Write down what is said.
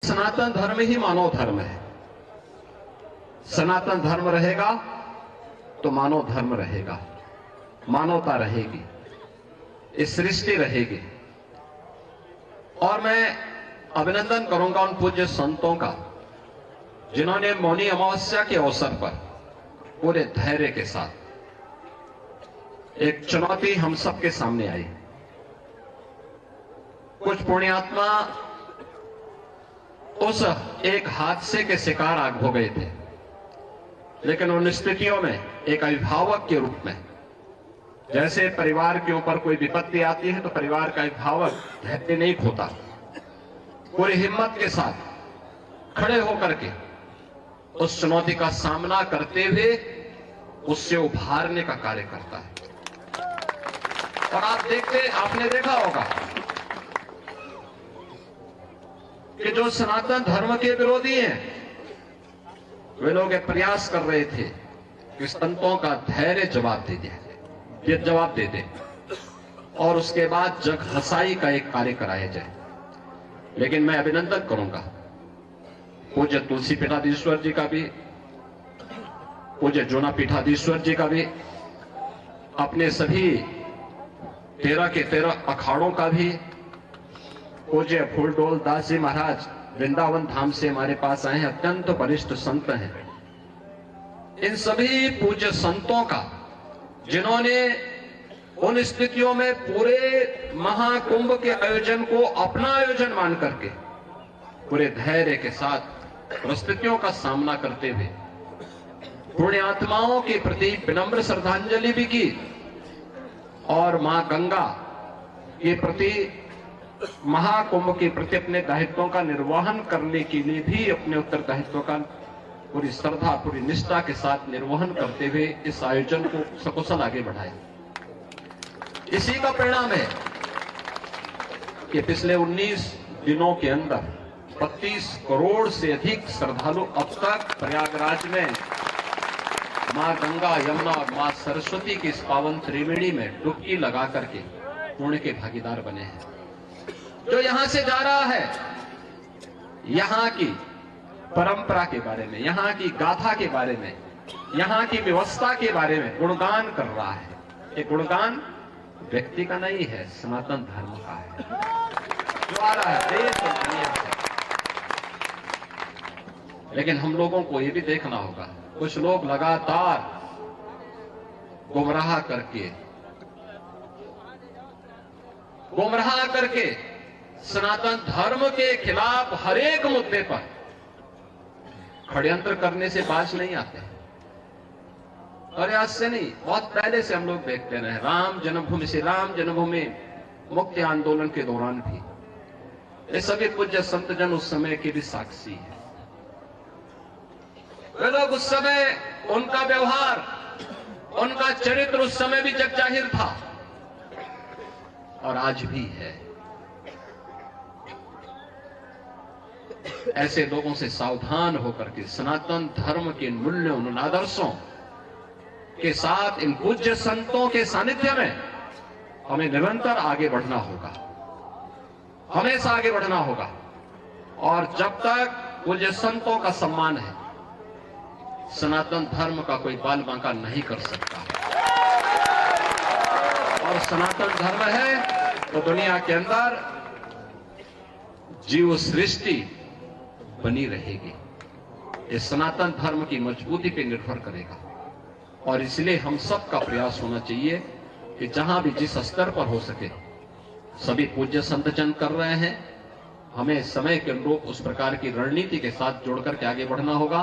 सनातन धर्म ही मानव धर्म है। सनातन धर्म रहेगा तो मानव धर्म रहेगा, मानवता रहेगी, इस सृष्टि रहेगी। और मैं अभिनंदन करूंगा उन पूज्य संतों का जिन्होंने मौनी अमावस्या के अवसर पर पूरे धैर्य के साथ एक चुनौती हम सबके सामने आई। कुछ पुण्यात्मा उस एक हादसे के शिकार हो गए थे, लेकिन उन स्थितियों में एक अभिभावक के रूप में, जैसे परिवार के ऊपर कोई विपत्ति आती है तो परिवार का अभिभावक धैर्य नहीं खोता, पूरी हिम्मत के साथ खड़े होकर के उस चुनौती का सामना करते हुए उससे उभारने का कार्य करता है। और आपने देखा होगा कि जो सनातन धर्म के विरोधी हैं, वे लोग ये प्रयास कर रहे थे कि संतों का धैर्य जवाब दे दे और उसके बाद जग हसाई का एक कार्य कराया जाए। लेकिन मैं अभिनंदन करूंगा पूज्य तुलसी पीठाधीश्वर जी का भी, पूज्य जोना पीठाधीश्वर जी का भी, अपने सभी 13 के 13 अखाड़ों का भी, पूज्य फूलडोल दास जी महाराज वृंदावन धाम से हमारे पास आए हैं, अत्यंत वरिष्ठ संत हैं। इन सभी पूज्य संतों का जिन्होंने उन स्थितियों में पूरे महाकुंभ के आयोजन को अपना आयोजन मान करके पूरे धैर्य के साथ परिस्थितियों का सामना करते हुए पुण्यात्माओं के प्रति विनम्र श्रद्धांजलि भी की और मां गंगा के प्रति, महाकुंभ के प्रति अपने दायित्वों का निर्वहन करने के लिए भी अपने उत्तरदायित्व का पूरी श्रद्धा, पूरी निष्ठा के साथ निर्वहन करते हुए इस आयोजन को सकुशल आगे बढ़ाया। इसी का परिणाम है कि पिछले 19 दिनों के अंदर 32 करोड़ से अधिक श्रद्धालु अब तक प्रयागराज में मां गंगा, यमुना और मां सरस्वती की इस पावन त्रिवेणी में डुबकी लगा करके पुण्य के भागीदार बने हैं। जो यहां से जा रहा है, यहां की परंपरा के बारे में, यहां की गाथा के बारे में, यहां की व्यवस्था के बारे में गुणगान कर रहा है। ये गुणगान व्यक्ति का नहीं है, सनातन धर्म का है जो आ रहा है देश और दुनिया से। लेकिन हम लोगों को ये भी देखना होगा, कुछ लोग लगातार गुमराह करके सनातन धर्म के खिलाफ हर एक मुद्दे पर षड्यंत्र करने से बाज नहीं आते। और आज से नहीं, बहुत पहले से हम लोग देखते रहे। राम जन्मभूमि मुक्ति आंदोलन के दौरान भी ये सभी पूज्य संत जन उस समय के भी साक्षी हैं। वे लोग उस समय, उनका व्यवहार, उनका चरित्र उस समय भी जग जाहिर था और आज भी है। ऐसे लोगों से सावधान होकर के सनातन धर्म के मूल्यों, उन आदर्शों के साथ इन पूज्य संतों के सानिध्य में हमें निरंतर आगे बढ़ना होगा, हमेशा आगे बढ़ना होगा। और जब तक पूज्य संतों का सम्मान है, सनातन धर्म का कोई बाल बांका नहीं कर सकता। और सनातन धर्म है तो दुनिया के अंदर जीव सृष्टि बनी रहेगी। ये सनातन धर्म की मजबूती पर निर्भर करेगा। और इसलिए हम सब का प्रयास होना चाहिए कि जहां भी जिस स्तर पर हो सके, सभी पूज्य संत जन कर रहे हैं, हमें समय के अनुरूप उस प्रकार की रणनीति के साथ जोड़कर के आगे बढ़ना होगा।